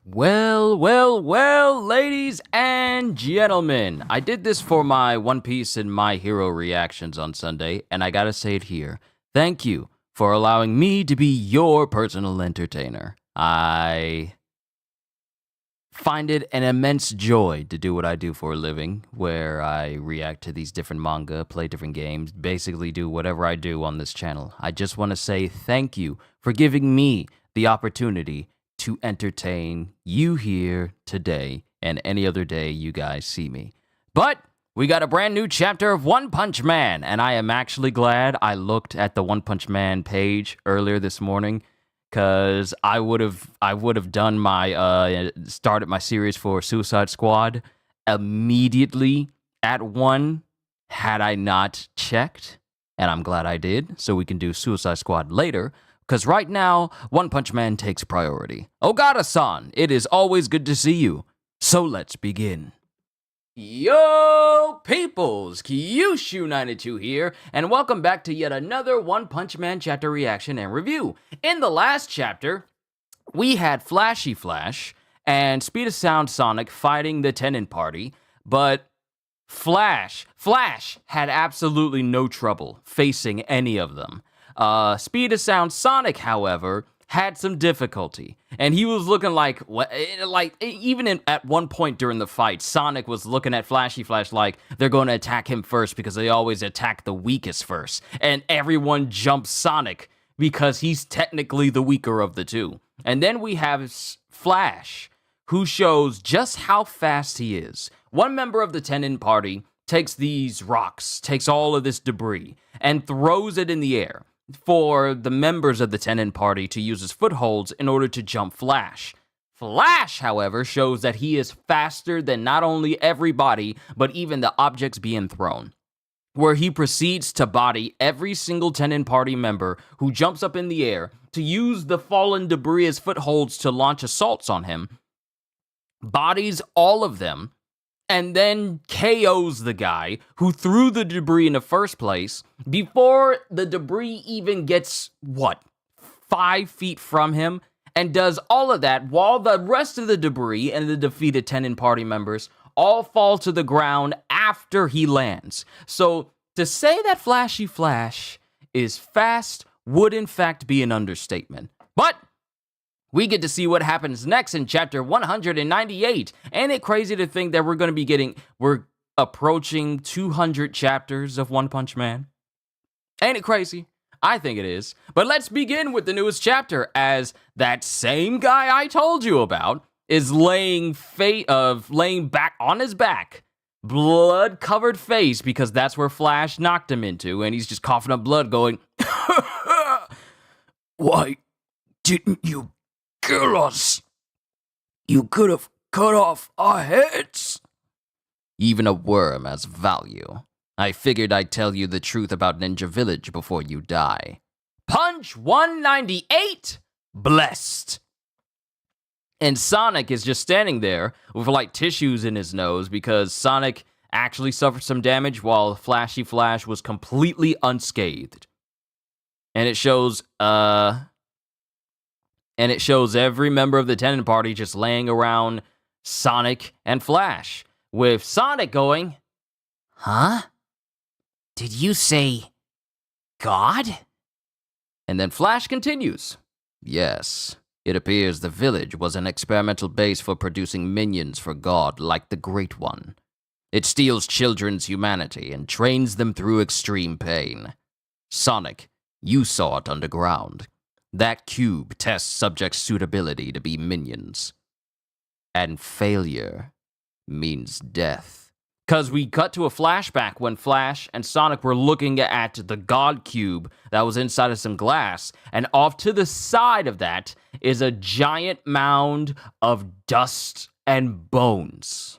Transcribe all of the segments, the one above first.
Well, ladies and gentlemen. I did this for my One Piece and My Hero reactions on Sunday, and I gotta say it here. Thank you for allowing me to be your personal entertainer. I find it an immense joy to do what I do for a living, where I react to these different manga, play different games, basically do whatever I do on this channel. I just want to say thank you for giving me the opportunity to entertain you here today and any other day you guys see me. But we got a brand new chapter of One Punch Man, and I am actually glad I looked at the One Punch Man page earlier this morning, because I would have done my started my series for Suicide Squad immediately at 1 had I not checked, and I'm glad I did, so we can do Suicide Squad later. Because right now, One Punch Man takes priority. Ogata-san, it is always good to see you. So let's begin. Yo, peoples! Kyushu92 here, and welcome back to yet another One Punch Man chapter reaction and review. In the last chapter, we had Flashy Flash and Speed of Sound Sonic fighting the Tenon Party, but Flash had absolutely no trouble facing any of them. Speed of Sound Sonic, however, had some difficulty, and he was looking like even at one point during the fight, Sonic was looking at Flashy Flash like they're going to attack him first because they always attack the weakest first, and everyone jumps Sonic because he's technically the weaker of the two. And then we have Flash, who shows just how fast he is. One member of the Tenon Party takes these rocks, takes all of this debris, and throws it in the air for the members of the Tenon Party to use as footholds in order to jump Flash. Flash, however, shows that he is faster than not only everybody, but even the objects being thrown, where he proceeds to body every single Tenon Party member who jumps up in the air to use the fallen debris as footholds to launch assaults on him, bodies all of them, and then KOs the guy who threw the debris in the first place before the debris even gets, 5 feet from him, and does all of that while the rest of the debris and the defeated Tenon Party members all fall to the ground after he lands. So to say that Flashy Flash is fast would in fact be an understatement. But we get to see what happens next in chapter 198. Ain't it crazy to think that we're approaching 200 chapters of One Punch Man? Ain't it crazy? I think it is. But let's begin with the newest chapter, as that same guy I told you about is laying back on his back, blood-covered face, because that's where Flash knocked him into, and he's just coughing up blood going, "Why didn't you kill us? You could have cut off our heads." "Even a worm has value. I figured I'd tell you the truth about Ninja Village before you die." Punch 198, blessed. And Sonic is just standing there with like tissues in his nose because Sonic actually suffered some damage while Flashy Flash was completely unscathed. And it shows every member of the Tenon Party just laying around Sonic and Flash, with Sonic going, "Huh? Did you say God?" And then Flash continues, "Yes, it appears the village was an experimental base for producing minions for God like the Great One. It steals children's humanity and trains them through extreme pain. Sonic, you saw it underground. That cube tests subjects' suitability to be minions. And failure means death." Because we cut to a flashback when Flash and Sonic were looking at the God Cube that was inside of some glass, and off to the side of that is a giant mound of dust and bones.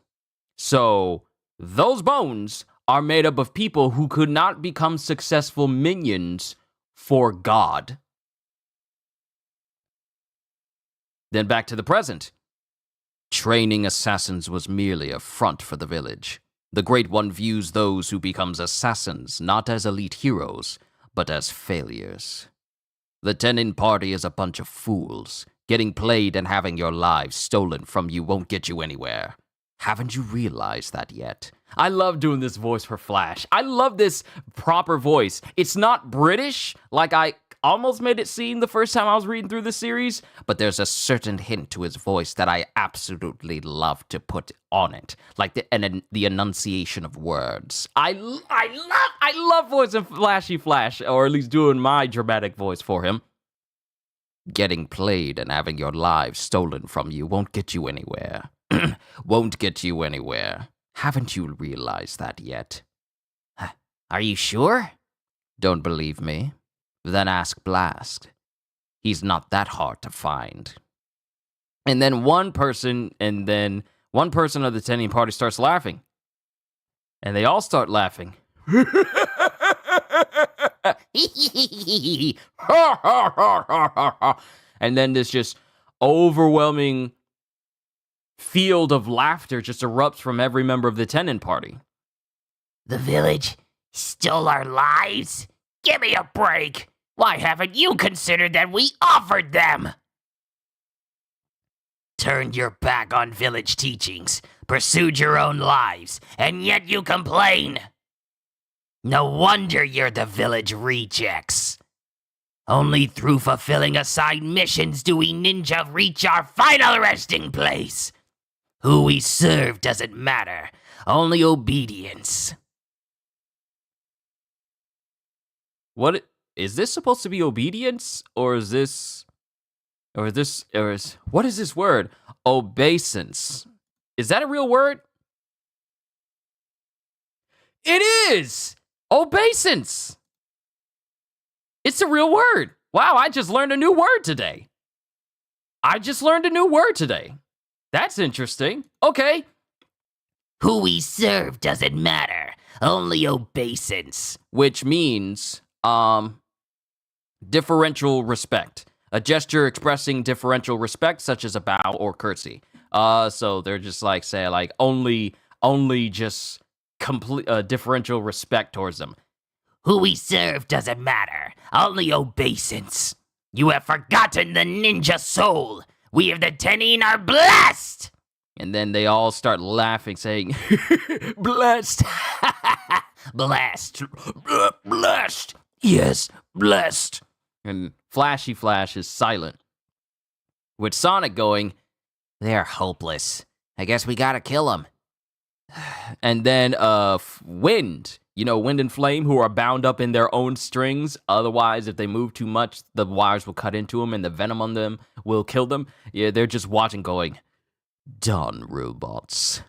So those bones are made up of people who could not become successful minions for God. Then back to the present. Training assassins was merely a front for the village. The Great One views those who become assassins not as elite heroes, but as failures. The Tenon Party is a bunch of fools, Getting played and having your lives stolen from you won't get you anywhere. Haven't you realized that yet? I love doing this voice for Flash. I love this proper voice. It's not British, like I almost made it seem the first time I was reading through the series, but there's a certain hint to his voice that I absolutely love to put on it, like the enunciation of words. I love voicing Flashy Flash, or at least doing my dramatic voice for him. Getting played and having your lives stolen from you won't get you anywhere. Won't get you anywhere. Haven't you realized that yet? Are you sure? Don't believe me? Then ask Blast. He's not that hard to find. And then one person of the Tennian party starts laughing. And they all start laughing. And then this just overwhelming field of laughter just erupts from every member of the Tennian party. The village stole our lives? Give me a break! Why haven't you considered that we offered them? Turned your back on village teachings, pursued your own lives, and yet you complain. No wonder you're the village rejects. Only through fulfilling assigned missions do we ninja reach our final resting place. Who we serve doesn't matter, only obedience. What is this supposed to be, obedience, or is what is this word? Obeisance. Is that a real word? It is! Obeisance! It's a real word. Wow, I just learned a new word today. That's interesting. Okay. Who we serve doesn't matter, only obeisance. Which means, differential respect. A gesture expressing differential respect, such as a bow or curtsy. So they're just like, say, like, only just complete differential respect towards them. Who we serve doesn't matter, only obeisance. You have forgotten the ninja soul. We of the Tennian are blessed! And then they all start laughing, saying, blessed. Blessed. Blessed. Yes, blessed. And Flashy Flash is silent, with Sonic going, they're hopeless. I guess we gotta kill them. And then Wind, Wind and Flame, who are bound up in their own strings. Otherwise, if they move too much, the wires will cut into them and the venom on them will kill them. Yeah, they're just watching going, done, robots.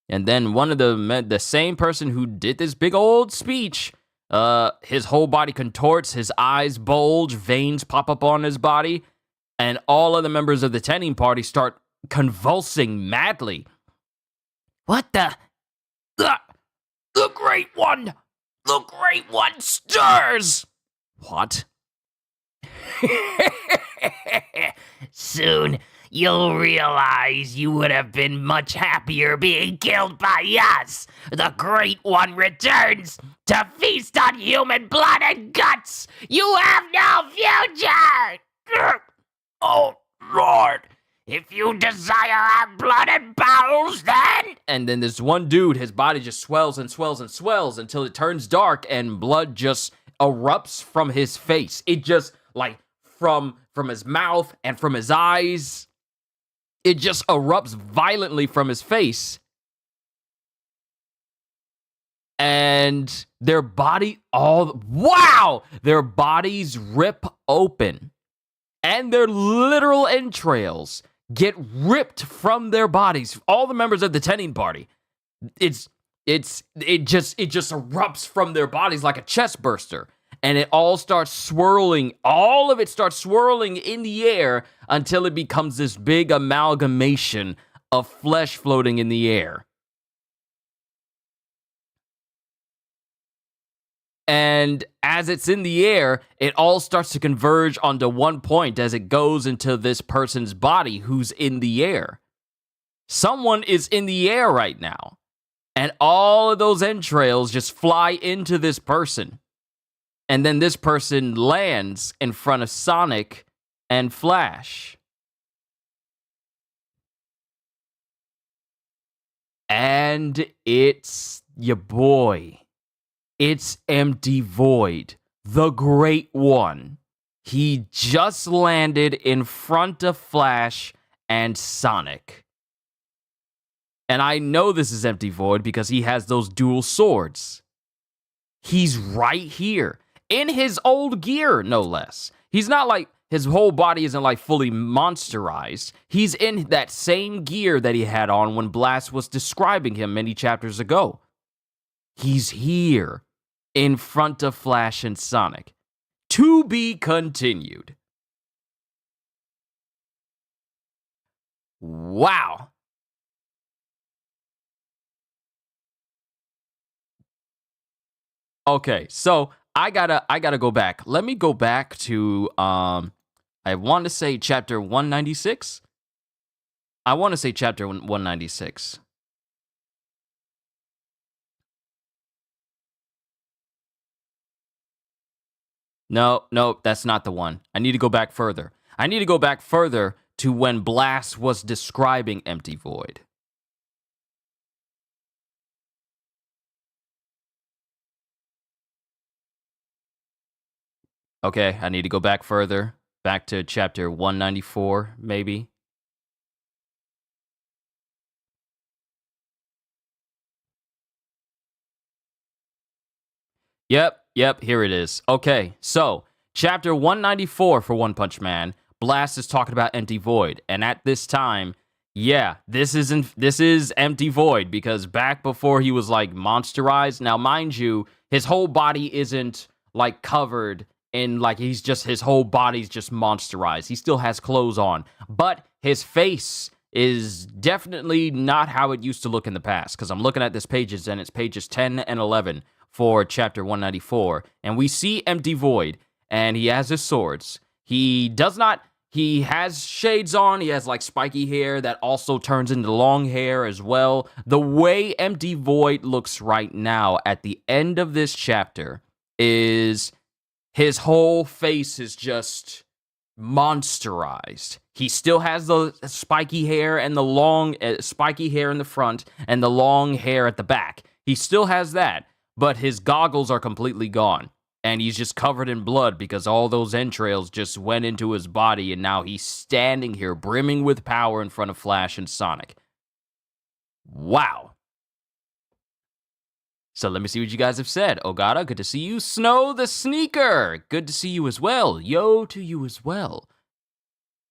And then one of the same person who did this big old speech, his whole body contorts, his eyes bulge, veins pop up on his body, and all of the members of the Tennian party start convulsing madly. What the? The Great One! The Great One stirs! What? Soon, you'll realize you would have been much happier being killed by us. The Great One returns to feast on human blood and guts. You have no future! Oh, Lord. If you desire our blood and bowels, then... And then this one dude, his body just swells and swells and swells until it turns dark and blood just erupts from his face. It just, like, from his mouth and from his eyes, it just erupts violently from his face. And their bodies rip open. And their literal entrails get ripped from their bodies. All the members of the Tennian party. It just erupts from their bodies like a chest burster. And it all starts swirling. All of it starts swirling in the air until it becomes this big amalgamation of flesh floating in the air. And as it's in the air, it all starts to converge onto one point as it goes into this person's body who's in the air. Someone is in the air right now. And all of those entrails just fly into this person. And then this person lands in front of Sonic and Flash. And it's your boy. It's Empty Void, the Great One. He just landed in front of Flash and Sonic. And I know this is Empty Void because he has those dual swords. He's right here, in his old gear, no less. He's not like, his whole body isn't like fully monsterized. He's in that same gear that he had on when Blast was describing him many chapters ago. He's here, in front of Flash and Sonic. To be continued. Wow. Okay, so I gotta go back. Let me go back to I want to say chapter 196. I want to say chapter 196. No, that's not the one. I need to go back further. I need to go back further to when Blast was describing Empty Void. Okay, I need to go back further. Back to chapter 194, maybe. Yep, here it is. Okay, so chapter 194 for One Punch Man, Blast is talking about Empty Void, and at this time, yeah, this is Empty Void, because back before he was like monsterized, now mind you, his whole body isn't like covered in like his whole body's just monsterized. He still has clothes on, but his face is definitely not how it used to look in the past, because I'm looking at this pages, and it's pages 10 and 11 for chapter 194, and we see Empty Void, and he has his swords. He has shades on, he has like spiky hair that also turns into long hair as well. The way Empty Void looks right now at the end of this chapter is his whole face is just monsterized. He still has the spiky hair and the long spiky hair in the front and the long hair at the back. He still has that, but his goggles are completely gone. And he's just covered in blood because all those entrails just went into his body, and now he's standing here brimming with power in front of Flash and Sonic. Wow. So let me see what you guys have said. Ogata, good to see you. Snow the Sneaker, good to see you as well. Yo to you as well.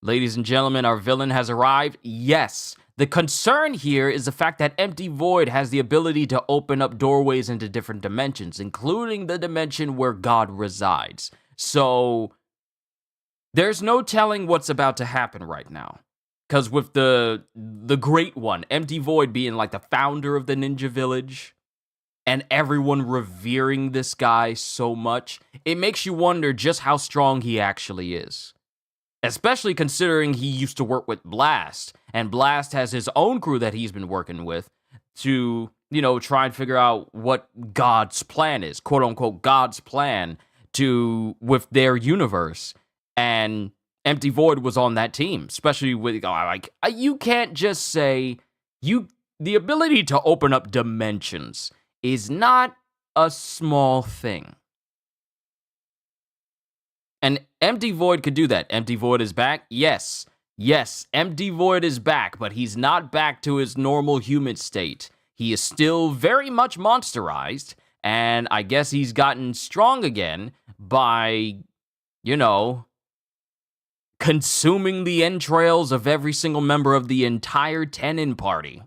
Ladies and gentlemen, our villain has arrived. Yes. The concern here is the fact that Empty Void has the ability to open up doorways into different dimensions, including the dimension where God resides. So there's no telling what's about to happen right now. Because with the Great One, Empty Void being like the founder of the Ninja Village, and everyone revering this guy so much, it makes you wonder just how strong he actually is. Especially considering he used to work with Blast, and Blast has his own crew that he's been working with to, try and figure out what God's plan is, quote unquote God's plan with their universe. And Empty Void was on that team, especially with, you can't just say, the ability to open up dimensions is not a small thing. And Empty Void could do that. Empty Void is back? Yes, Empty Void is back, but he's not back to his normal human state. He is still very much monsterized, and I guess he's gotten strong again by, consuming the entrails of every single member of the entire Tenin party.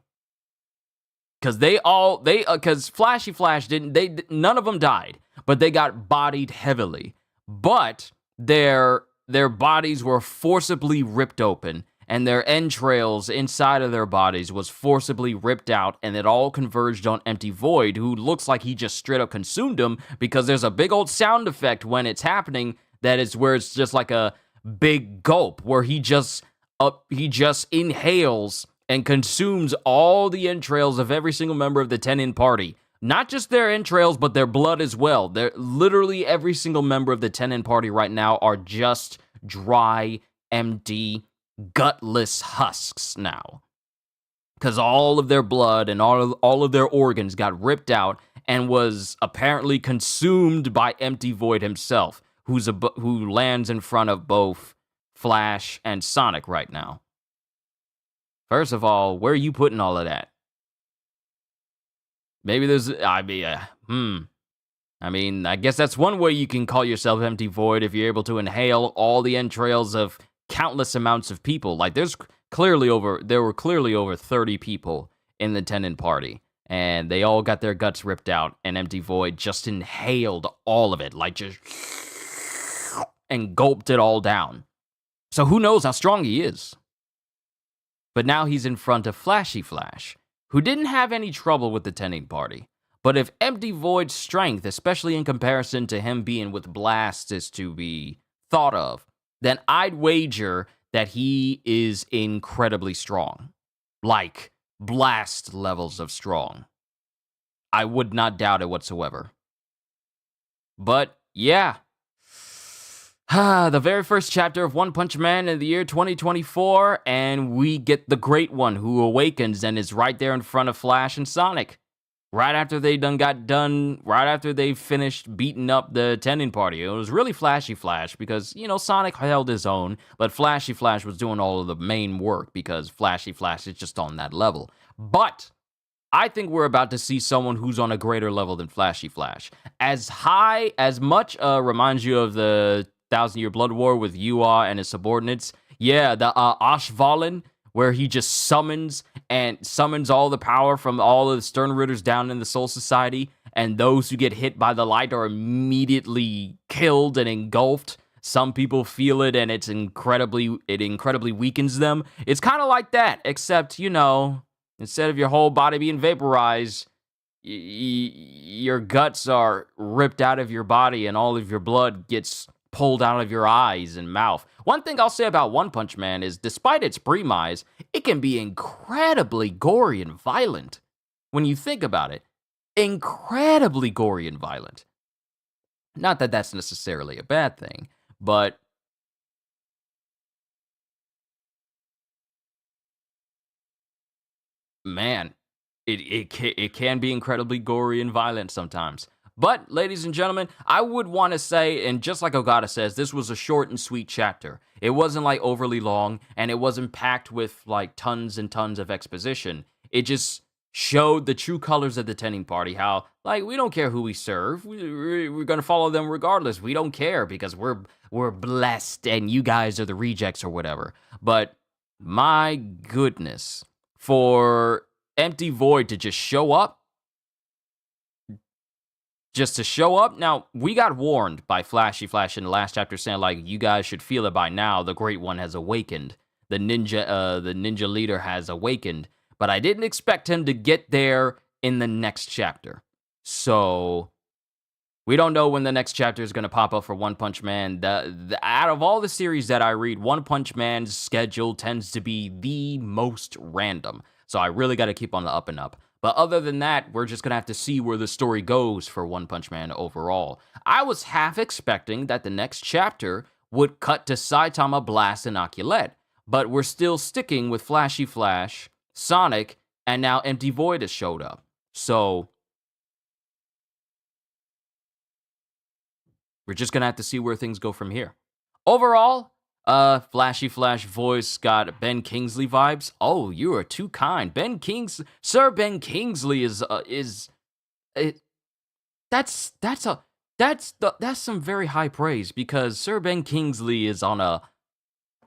Because Flashy Flash none of them died, but they got bodied heavily. But their bodies were forcibly ripped open, and their entrails inside of their bodies was forcibly ripped out, and it all converged on Empty Void, who looks like he just straight up consumed them, because there's a big old sound effect when it's happening that is where it's just like a big gulp, where he just inhales and consumes all the entrails of every single member of the Tenin party. Not just their entrails, but their blood as well. Literally every single member of the Tenin party right now are just dry, empty, gutless husks now. because all of their blood and all of their organs got ripped out and was apparently consumed by Empty Void himself, who lands in front of both Flash and Sonic right now. First of all, where are you putting all of that? Maybe there's, I mean, I guess that's one way you can call yourself Empty Void, if you're able to inhale all the entrails of countless amounts of people. Like, there were clearly over 30 people in the Tenant Party, and they all got their guts ripped out, and Empty Void just inhaled all of it, like just, and gulped it all down. So who knows how strong he is? But now he's in front of Flashy Flash, who didn't have any trouble with the Tenant Party. But if Empty Void's strength, especially in comparison to him being with Blast, is to be thought of, then I'd wager that he is incredibly strong. Like, Blast levels of strong. I would not doubt it whatsoever. But, yeah. The very first chapter of One Punch Man in the year 2024, and we get the Great One who awakens and is right there in front of Flash and Sonic. Right after they finished beating up the Tenant Party. It was really Flashy Flash because, Sonic held his own, but Flashy Flash was doing all of the main work because Flashy Flash is just on that level. But I think we're about to see someone who's on a greater level than Flashy Flash. As much reminds you of the 1,000-Year Blood War with Yua and his subordinates. Yeah, the Ashvalan, where he just summons all the power from all of the Stern Ritters down in the Soul Society, and those who get hit by the light are immediately killed and engulfed. Some people feel it, and it incredibly weakens them. It's kind of like that, except, instead of your whole body being vaporized, your guts are ripped out of your body, and all of your blood gets pulled out of your eyes and mouth. One thing I'll say about One Punch Man is, despite its premise, it can be incredibly gory and violent. When you think about it, incredibly gory and violent. Not that that's necessarily a bad thing, but man, it can be incredibly gory and violent sometimes. But, ladies and gentlemen, I would want to say, and just like Ogata says, this was a short and sweet chapter. It wasn't, overly long, and it wasn't packed with, tons and tons of exposition. It just showed the true colors of the Tenant Party, how, we don't care who we serve. We're going to follow them regardless. We don't care because we're blessed, and you guys are the rejects or whatever. But, my goodness, for Empty Void to just show up, now, we got warned by Flashy Flash in the last chapter saying, you guys should feel it by now. The Great One has awakened. The ninja leader has awakened. But I didn't expect him to get there in the next chapter. So, we don't know when the next chapter is going to pop up for One Punch Man. Out of all the series that I read, One Punch Man's schedule tends to be the most random. So, I really got to keep on the up and up. But other than that, we're just going to have to see where the story goes for One Punch Man overall. I was half expecting that the next chapter would cut to Saitama, Blast, and Oculette. But we're still sticking with Flashy Flash, Sonic, and now Empty Void has showed up. So, we're just going to have to see where things go from here. Overall, Flashy Flash voice got Ben Kingsley vibes. Oh, you are too kind. Sir Ben Kingsley that's some very high praise, because Sir Ben Kingsley is on a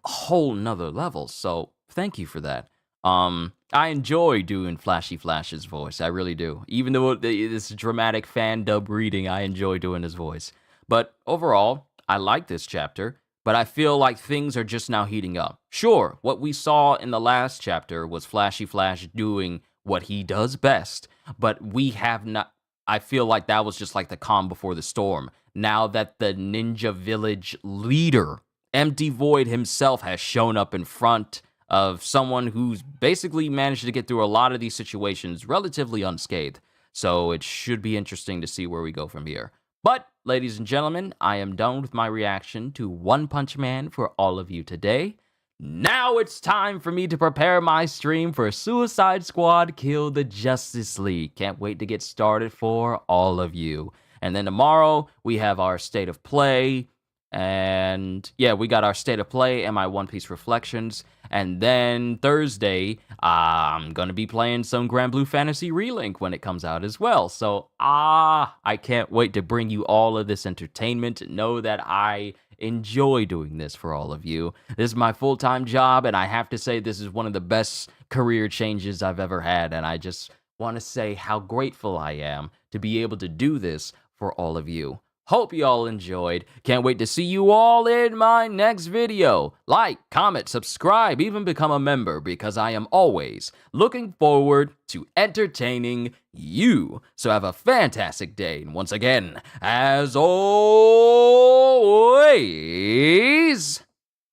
whole nother level. So thank you for that. I enjoy doing Flashy Flash's voice. I really do. Even though this dramatic fan dub reading, I enjoy doing his voice. But overall, I like this chapter. But I feel like things are just now heating up. Sure, what we saw in the last chapter was Flashy Flash doing what he does best, but I feel like that was just like the calm before the storm. Now that the Ninja Village leader, Empty Void himself, has shown up in front of someone who's basically managed to get through a lot of these situations relatively unscathed. So it should be interesting to see where we go from here. But, ladies and gentlemen, I am done with my reaction to One Punch Man for all of you today. Now it's time for me to prepare my stream for Suicide Squad Kill the Justice League. Can't wait to get started for all of you. And then tomorrow, we have our State of Play. And yeah, we got our State of Play and my One Piece Reflections. And then Thursday, I'm going to be playing some Grand Blue Fantasy Relink when it comes out as well. So, I can't wait to bring you all of this entertainment. Know that I enjoy doing this for all of you. This is my full-time job, and I have to say this is one of the best career changes I've ever had. And I just want to say how grateful I am to be able to do this for all of you. Hope you all enjoyed. Can't wait to see you all in my next video. Like, comment, subscribe, even become a member, because I am always looking forward to entertaining you. So have a fantastic day. And once again, as always,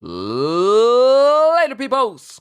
later, peoples.